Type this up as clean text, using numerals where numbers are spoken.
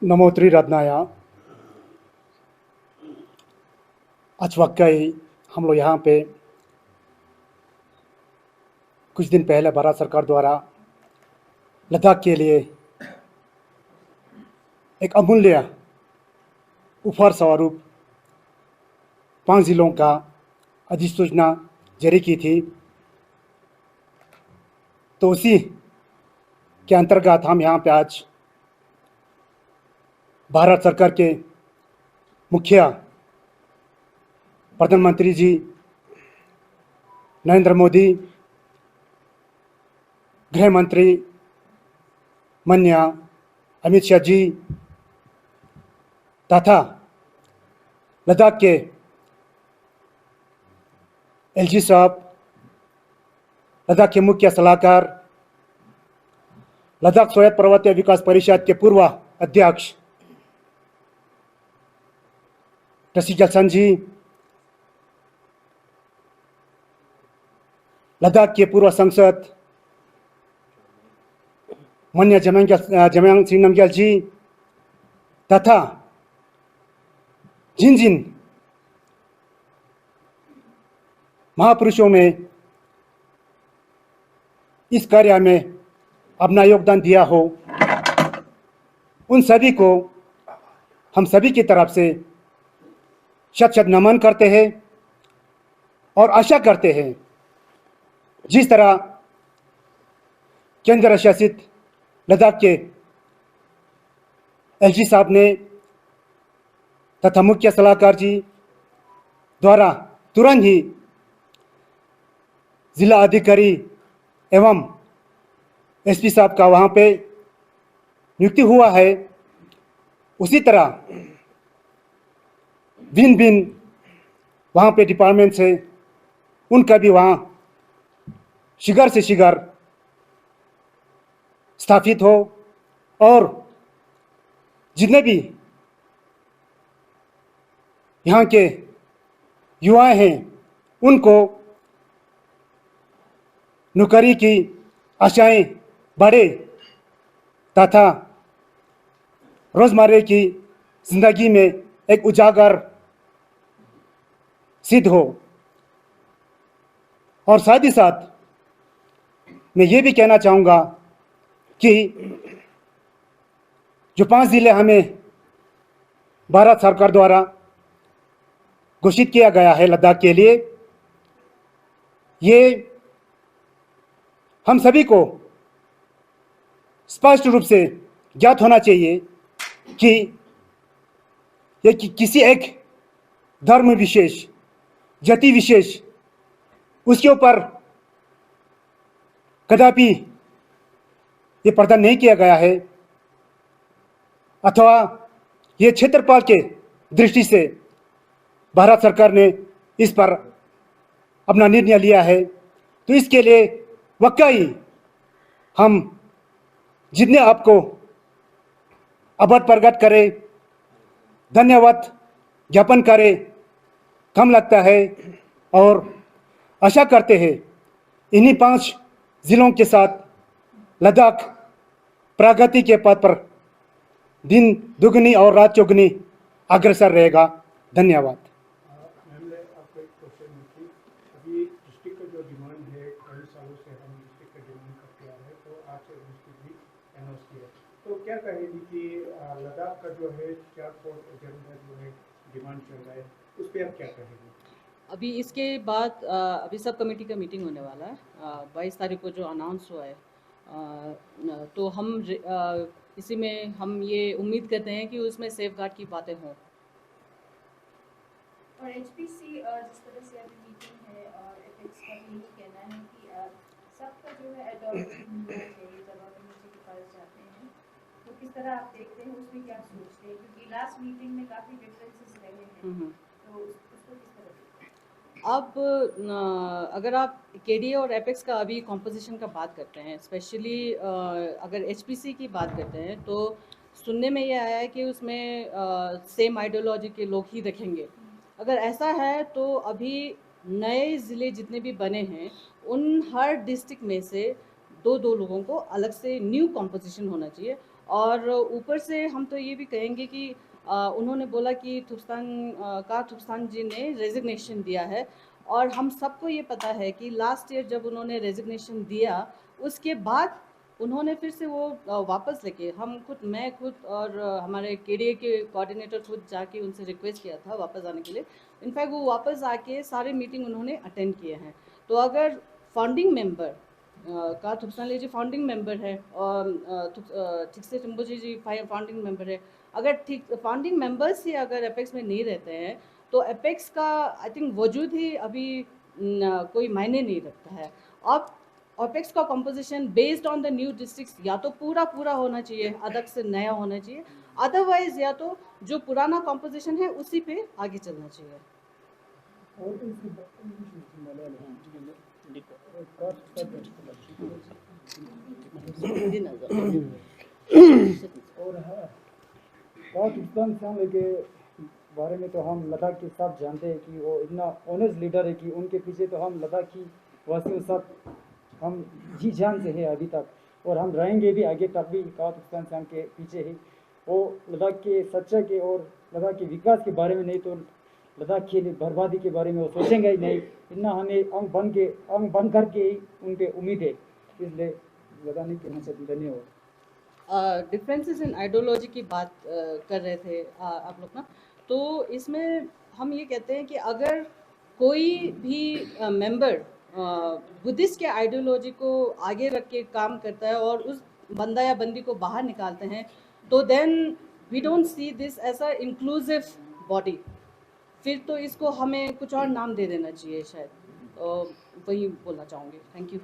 नमोत्री रत्नाय। आज वाकई हम लोग यहाँ पे कुछ दिन पहले भारत सरकार द्वारा लद्दाख के लिए एक अमूल्य उपहार स्वरूप 5 जिलों का अधिसूचना जारी की थी। तो उसी के अंतर्गत हम यहाँ पे आज भारत सरकार के मुखिया प्रधानमंत्री जी नरेंद्र मोदी, गृह मंत्री माननीय अमित शाह जी तथा लद्दाख के एलजी साहब, लद्दाख के मुख्य सलाहकार, लद्दाख स्वायत्त पर्वतीय विकास परिषद के पूर्व अध्यक्ष ऋषि जलसन जी, लद्दाख के पूर्व सांसद माननीय जमयांग सिंह नामग्याल जी तथा जिन जिन महापुरुषों ने इस कार्य में अपना योगदान दिया हो, उन सभी को हम सभी की तरफ से शत शत नमन करते हैं और आशा करते हैं जिस तरह केंद्र शासित लद्दाख के एलजी साहब ने तथा मुख्य सलाहकार जी द्वारा तुरंत ही जिला अधिकारी एवं एसपी साहब का वहाँ पे नियुक्ति हुआ है, उसी तरह भिन्न भिन्न वहाँ पे डिपार्टमेंट से उनका भी वहाँ शीघ्र से शीघ्र स्थापित हो और जितने भी यहाँ के युवा हैं उनको नौकरी की आशाएं बढ़े तथा रोजमर्रा की जिंदगी में एक उजागर सिद्ध हो। और साथ ही साथ मैं ये भी कहना चाहूँगा कि जो 5 जिले हमें भारत सरकार द्वारा घोषित किया गया है लद्दाख के लिए, ये हम सभी को स्पष्ट रूप से ज्ञात होना चाहिए कि ये किसी एक धर्म विशेष, जाति विशेष, उसके ऊपर कदापि ये पर्दा नहीं किया गया है अथवा ये क्षेत्रफल के दृष्टि से भारत सरकार ने इस पर अपना निर्णय लिया है। तो इसके लिए वाकई हम जितने आपको आभार प्रकट करें, धन्यवाद ज्ञापन करें, कम लगता है और आशा करते हैं इन्हीं 5 जिलों के साथ लद्दाख प्रगति के पथ पर दिन दुगनी और रात चौगुनी अग्रसर रहेगा। धन्यवाद। मैम, आपको एक क्वेश्चन थी। अभी डिस्ट्रिक्ट का जो डिमांड है, कई सालों से हम डिस्ट्रिक्ट का डिमांड करते आ रहे हैं, तो आज से डिस्ट्रिक्ट भी अनाउंस किया। तो क्या कहेंगी कि लद्दाख का जो है 4 एजेंडा जो है डिमांड चल रहा है, उस पर आप क्या कहेंगे? अभी इसके बाद अभी सब कमेटी का मीटिंग होने वाला है 22 तारीख को जो अनाउंस हुआ है। तो हम इसी में हम ये उम्मीद करते हैं कि उसमें सेफ गार्ड की बातें हों। और एचपीसी जिस तरह से अभी मीटिंग है और एपेक्स का भी यही कहना है कि सबका जो है अडॉप्ट मिलना चाहिए जब आप नीचे के पास जाते हैं। तो किस तरह आप देखते हैं, उसमें क्या सोचते हैं, क्योंकि लास्ट मीटिंग में काफ़ी डिफरेंसेस रहे हैं, तो उसको किस तरह देखते हैं? अब अगर आप केडीए और एपेक्स का अभी कॉम्पोजिशन का बात करते हैं, स्पेशली अगर एचपीसी की बात करते हैं, तो सुनने में ये आया है कि उसमें सेम आइडियोलॉजी के लोग ही रखेंगे। अगर ऐसा है तो अभी नए ज़िले जितने भी बने हैं उन हर डिस्ट्रिक्ट में से 2-2 लोगों को अलग से न्यू कॉम्पोजिशन होना चाहिए और ऊपर से हम तो ये भी कहेंगे कि उन्होंने बोला कि थुप्स्तान जी ने रेजिग्नेशन दिया है, और हम सबको ये पता है कि लास्ट ईयर जब उन्होंने रेजिग्नेशन दिया उसके बाद उन्होंने फिर से वो वापस लेके मैं खुद और हमारे केडीए के कोऑर्डिनेटर खुद जाके उनसे रिक्वेस्ट किया था वापस आने के लिए। इनफैक्ट वो वापस आके सारे मीटिंग उन्होंने अटेंड किए हैं। तो अगर फाउंडिंग मेंबर का थुप्स्तान जी फाउंडिंग मेंबर है और ठिकसे चिम्बोजी जी फाउंडिंग मेंबर है, अगर ठीक फाउंडिंग मेंबर्स ही अगर एपेक्स में नहीं रहते हैं तो एपेक्स का आई थिंक वजूद ही अभी कोई मायने नहीं रखता है। अब एपेक्स का composition based on the new districts या तो पूरा होना चाहिए, अलग से नया होना चाहिए, अदरवाइज या तो जो पुराना कंपोजिशन है उसी पे आगे चलना चाहिए। और पाकिस्तान के बारे में तो हम लद्दाख के सब जानते हैं कि वो इतना ऑनेस्ट लीडर है कि उनके पीछे तो हम लद्दाख की वास्तव सब हम जी जान से है अभी तक, और हम रहेंगे भी आगे तक भी पाकिस्तान के पीछे ही। वो लद्दाख के सच्चा के और लद्दाख के विकास के बारे में नहीं तो लद्दाख की बर्बादी के बारे में वो सोचेंगे ही नहीं। इतना हमें अंग बन करके ही उन पर उम्मीद है, इसलिए लगाने के हमसे धन्यवाद। डिफरेंसेस इन आइडियोलॉजी की बात कर रहे थे आप लोग ना, तो इसमें हम ये कहते हैं कि अगर कोई भी मेंबर बुद्धिस्ट के आइडियोलॉजी को आगे रख के काम करता है और उस बंदा या बंदी को बाहर निकालते हैं, तो then we don't see this as a inclusive body. फिर तो इसको हमें कुछ और नाम दे देना चाहिए शायद। वही बोलना चाहूँगी। Thank you.